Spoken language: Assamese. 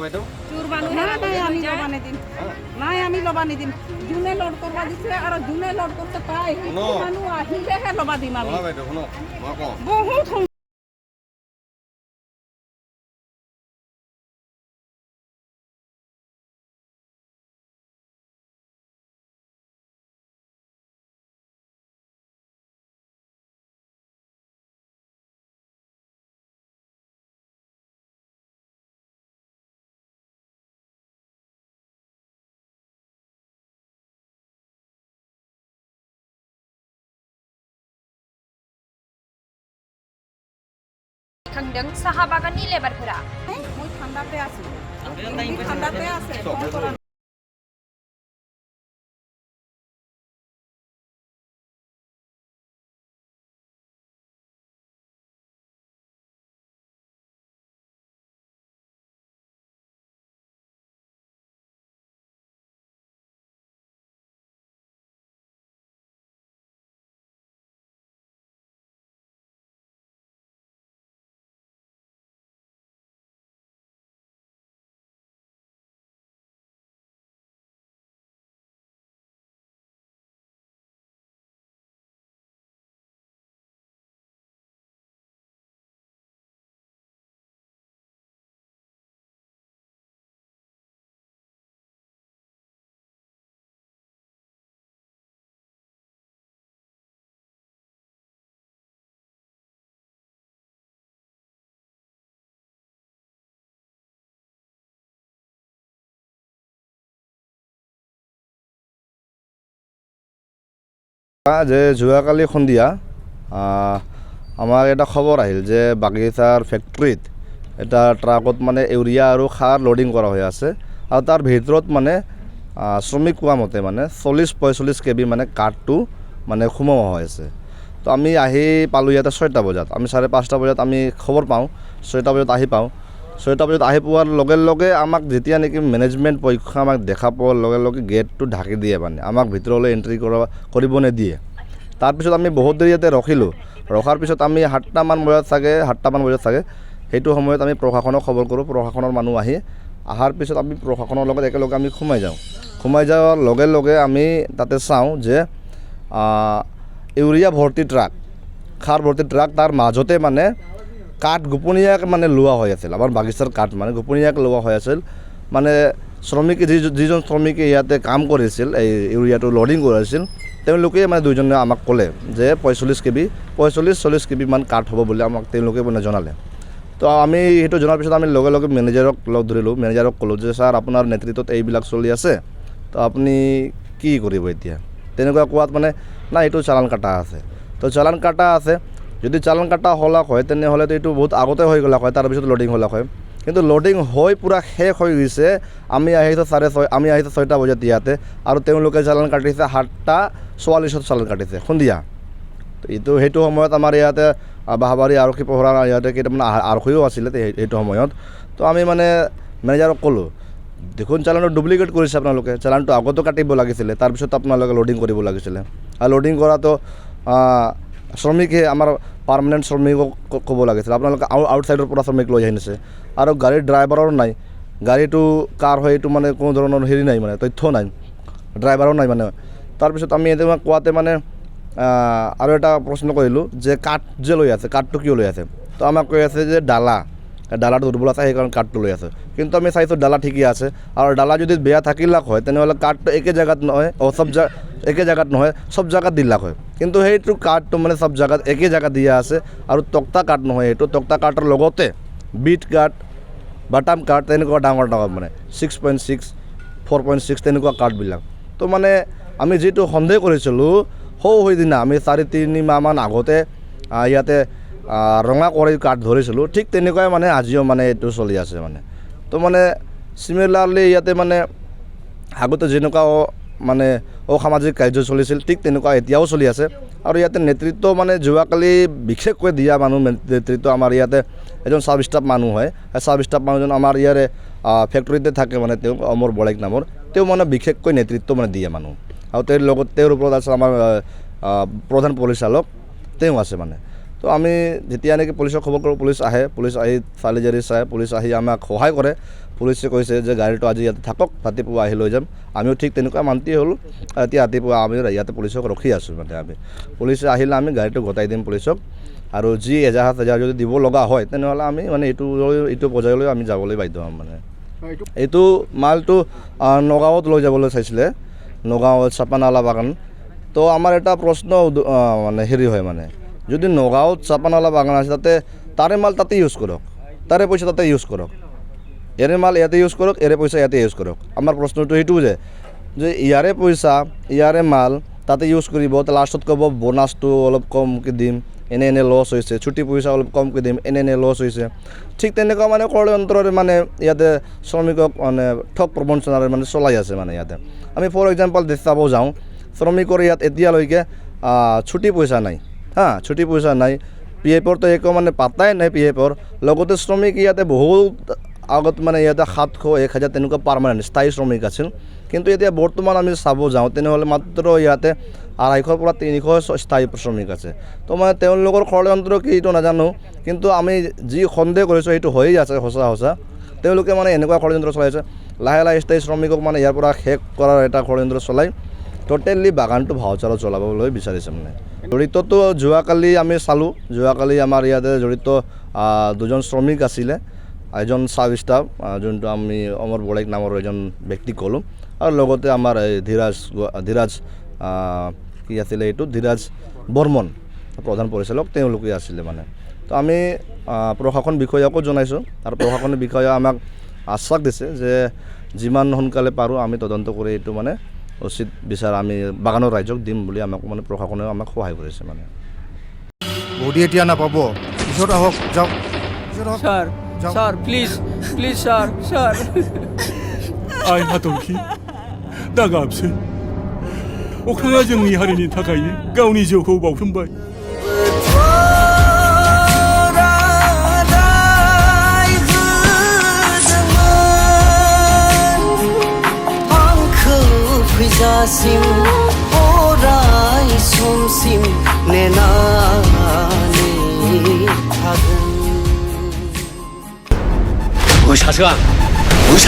বাইদেউ নাই আমি ল'বা নিদিম নাই আমি ল'বা নিদিম যোনে লোড কৰিব দিছে আৰু যোনে লোড কৰিছে তাই মানুহ আহিলেহে ল'বা দিম আমি বাইদেউ শুনক মই কওঁ বহুত खांदों साहा बागाननि लेबारफोरा মই ঠাণ্ডাতে আছো ঠাণ্ডাতে আছে ফোন কৰা যে যোৱাকালি সন্ধিয়া আমাৰ এটা খবৰ আহিল যে বাগিচাৰ ফেক্টৰীত এটা ট্ৰাকত মানে ইউৰিয়া আৰু সাৰ লোডিং কৰা হৈ আছে আৰু তাৰ ভিতৰত মানে শ্ৰমিক কোৱা মতে মানে 40-45 কেবি মানে কাঠটো মানে সোমোৱা হৈ আছে। তো আমি আহি পালোঁ ইয়াতে 6টা বজাত, আমি 5:30 বজাত আমি খবৰ পাওঁ, 6টা বজাত আহি পাওঁ। 6টা বজাত আহি পোৱাৰ লগে লগে আমাক যেতিয়া নেকি মেনেজমেণ্ট পক্ষ আমাক দেখা পোৱাৰ লগে লগে গেটটো ঢাকি দিয়ে, মানে আমাক ভিতৰলৈ এণ্ট্ৰি কৰিব নিদিয়ে। তাৰপিছত আমি বহুত দেৰি ইয়াতে ৰখাৰ পিছত আমি 7টামান বজাত চাগে সেইটো সময়ত আমি প্ৰশাসনক খবৰ কৰোঁ। প্ৰশাসনৰ মানুহ অহাৰ পিছত আমি প্ৰশাসনৰ লগত একেলগে আমি সোমাই যোৱাৰ লগে লগে আমি তাতে চাওঁ যে ইউৰিয়া ভৰ্তি ট্ৰাক, সাৰ ভৰ্তি ট্ৰাক, তাৰ মাজতে মানে কাঠ গোপনীয়াকৈ মানে লোৱা হৈ আছিল। আমাৰ বাগিচাৰ কাঠ মানে গোপনীয়াকৈ লোৱা হৈ আছিল। মানে শ্ৰমিকে যিজন শ্ৰমিকে ইয়াতে কাম কৰিছিল, এই ইউৰিয়াটো লোডিং কৰিছিল, তেওঁলোকে মানে দুইজনে আমাক ক'লে যে 45-40 কেবি মান কাঠ হ'ব বুলি আমাক তেওঁলোকে মানে জনালে। তো আমি সেইটো জনাৰ পিছত আমি লগে লগে মেনেজাৰক লগ ধৰিলোঁ। মেনেজাৰক ক'লোঁ যে ছাৰ, আপোনাৰ নেতৃত্বত এইবিলাক চলি আছে, তো আপুনি কি কৰিব এতিয়া? তেনেকুৱা কোৱাত মানে নাই, এইটো চালান কাটা আছে। তো চালান কাটা আছে, যদি চালান কাটা হ'লা হয় তেনেহ'লেতো এইটো বহুত আগতে হৈ গ'লা হয়, তাৰপিছত লোডিং হ'লা হয়। কিন্তু লোডিং হৈ পূৰা শেষ হৈ গৈছে। আমি আহিছোঁ 6:30 বজাত ইয়াতে, আৰু তেওঁলোকে চালান কাটিছে 7:44 চালান কাটিছে সন্ধিয়া। তো সেইটো সময়ত আমাৰ ইয়াতে বাহবাৰী আৰক্ষী পহৰা ইয়াতে কেইটামান আৰক্ষীও আছিলে সেইটো সময়ত। তো আমি মানে মেনেজাৰক ক'লোঁ, দেখোন চালানটো ডুপ্লিকেট কৰিছে আপোনালোকে, চালানটো আগতো কাটিব লাগিছিলে, তাৰপিছত আপোনালোকে লোডিং কৰিব লাগিছিলে। আৰু লোডিং কৰাটো শ্ৰমিকে, আমাৰ পাৰ্মানেণ্ট শ্ৰমিকক ক'ব লাগিছিল, আপোনালোকে আউটছাইডৰ পৰা শ্ৰমিক লৈ আহিছে। আৰু গাড়ীৰ ড্ৰাইভাৰো নাই, গাড়ীটো কাৰ হয় এইটো মানে কোনো ধৰণৰ হেৰি নাই, মানে তথ্য নাই, ড্ৰাইভাৰো নাই মানে। তাৰপিছত আমি এতিয়া কোৱাতে মানে আৰু এটা প্ৰশ্ন কৰিলোঁ যে কাঠ যে লৈ আছে, কাঠটো কিয় লৈ আছে? তো আমাক কৈ আছে যে ডালাটো দুৰ্বল আছে, সেইকাৰণে কাঠটো লৈ আছে। কিন্তু আমি চাইছোঁ ডালা ঠিকেই আছে, আৰু ডালা যদি বেয়া থাকিলাক হয় তেনেহ'লে কাঠটো একে জেগাত নহয়, একে জেগাত নহয়, চব জেগাত দিলাক হয়। কিন্তু সেইটো কাঠটো মানে চব জেগাত একে জেগাত দিয়া আছে, আৰু তক্তা কাঠ নহয়, সেইটো তক্তা কাঠৰ লগতে বিট কাঠ, বাটাম কাঠ, তেনেকুৱা ডাঙৰ মানে 6.6, 4.6 তেনেকুৱা কাঠবিলাক। তো মানে আমি যিটো সন্দেহ কৰিছিলোঁ সেইদিনা আমি 3 মাহমান আগতে ইয়াতে ৰঙা কৰি কাঠ ধৰিছিলোঁ, ঠিক তেনেকুৱাই মানে আজিও মানে এইটো চলি আছে মানে। তো মানে চিমিলাৰলি ইয়াতে মানে আগতে যেনেকুৱা মানে অসামাজিক কাৰ্য চলিছিল, ঠিক তেনেকুৱা এতিয়াও চলি আছে। আৰু ইয়াতে নেতৃত্ব মানে যোৱাকালি বিশেষকৈ দিয়া মানুহ নেতৃত্ব আমাৰ ইয়াতে এজন চাব ষ্টাফ মানুহ হয়। সেই চাব ষ্টাফ মানুহজন আমাৰ ইয়াৰে ফেক্টৰীতে থাকে, মানে তেওঁ অমৰ বলেক নামৰ, তেওঁ মানে বিশেষকৈ নেতৃত্ব মানে দিয়ে মানুহ। আৰু তেওঁৰ ওপৰত আছে আমাৰ প্ৰধান পৰিচালক, তেওঁ আছে মানে। তো আমি যেতিয়া নেকি পুলিচক খবৰ কৰোঁ, পুলিচ আহি চালি জাৰি চাই, পুলিচ আহি আমাক সহায় কৰে। পুলিচে কৈছে যে গাড়ীটো আজি ইয়াতে থাকক, ৰাতিপুৱা আহি লৈ যাম। আমিও ঠিক তেনেকুৱা মান্তি হ'লোঁ। এতিয়া ৰাতিপুৱা আমি ইয়াতে পুলিচক ৰখি আছোঁ। মানে আমি পুলিচে আহিলে আমি গাড়ীটো গতাই দিম পুলিচক, আৰু যি এজাহাৰ যদি দিব লগা হয় তেনেহ'লে আমি মানে এইটো পৰ্যায়লৈ আমি যাবলৈ বাধ্য হ'ম। মানে এইটো মালটো নগাঁৱত লৈ যাবলৈ চাইছিলে, নগাঁৱত চাপানালা বাগান। তো আমাৰ এটা প্ৰশ্ন মানে হেৰি হয়, মানে যদি নগাঁৱত চাপানালা বাগান আছে তাৰে মাল তাতে ইউজ কৰক, তাৰে পইচা তাতে ইউজ কৰক, এৰে মাল ইয়াতে ইউজ কৰক, এৰে পইচা ইয়াতে ইউজ কৰক। আমাৰ প্ৰশ্নটো এইটো যে ইয়াৰে পইচা ইয়াৰে মাল তাতে ইউজ কৰিব, লাষ্টত ক'ব বোনাছটো অলপ কমকৈ দিম, এনে লছ হৈছে, ছুটি পইচা অলপ কমকৈ দিম, এনে লছ হৈছে। ঠিক তেনেকুৱা মানে ষড়যন্ত্ৰৰে মানে ইয়াতে শ্ৰমিকক মানে ঠগ প্ৰবঞ্চনাৰে মানে চলাই আছে। মানে ইয়াতে আমি ফৰ এক্সাম্পল চাব যাওঁ, শ্ৰমিকৰ ইয়াত এতিয়ালৈকে ছুটি পইচা নাই, ছুটি পইচা নাই, PFৰতো একো মানে পাত্তাই নাই PFৰ। লগতে শ্ৰমিক ইয়াতে বহুত আগত মানে ইয়াতে 700, 1000 তেনেকুৱা পাৰ্মানেণ্ট স্থায়ী শ্ৰমিক আছিল, কিন্তু এতিয়া বৰ্তমান আমি চাব যাওঁ তেনেহ'লে মাত্ৰ ইয়াতে 250 পৰা 300 স্থায়ী শ্ৰমিক আছে। তো মানে তেওঁলোকৰ ষড়যন্ত্ৰ কি এইটো নাজানো, কিন্তু আমি যি সন্দেহ কৰিছোঁ সেইটো হৈয়ে আছে সঁচা। তেওঁলোকে মানে এনেকুৱা ষড়যন্ত্ৰ চলাইছে, লাহে লাহে স্থায়ী শ্ৰমিকক মানে ইয়াৰ পৰা শেষ কৰাৰ এটা ষড়যন্ত্ৰ চলাই টোটেলি বাগানটো ভাউচাৰত চলাবলৈ বিচাৰিছে। মানে জড়িতটো যোৱাকালি আমি চালোঁ, যোৱাকালি আমাৰ ইয়াতে জড়িত 2জন শ্ৰমিক আছিলে, এজন চাব ষ্টাফ যোনটো আমি অমৰ বৰাইক নামৰ এজন ব্যক্তিক ক'লোঁ, আৰু লগতে আমাৰ এই ধীৰাজ কি আছিলে এইটো ধীৰাজ বৰ্মন প্ৰধান পৰিচালক, তেওঁলোকে আছিলে। মানে তো আমি প্ৰশাসন বিষয়াকো জনাইছোঁ, আৰু প্ৰশাসনৰ বিষয়া আমাক আশ্বাস দিছে যে যিমান সোনকালে পাৰোঁ আমি তদন্ত কৰি এইটো মানে উচিত বিচাৰ আমি বাগানৰ ৰাইজক দিম বুলি আমাক মানে প্ৰশাসনেও আমাক সহায় কৰিছে। মানে বডি এতিয়া নাপাব, পিছত আহক, যাওক স্যার প্লিজ স্যার आइ हाथरखि दा गाबसै अख्राङा जोंनि हारिनि थाखायनो गावनि जिउखौ बाउसोमबाय। फैजासिम अराय समसिम नेनानै थागोन। 我下车，不下。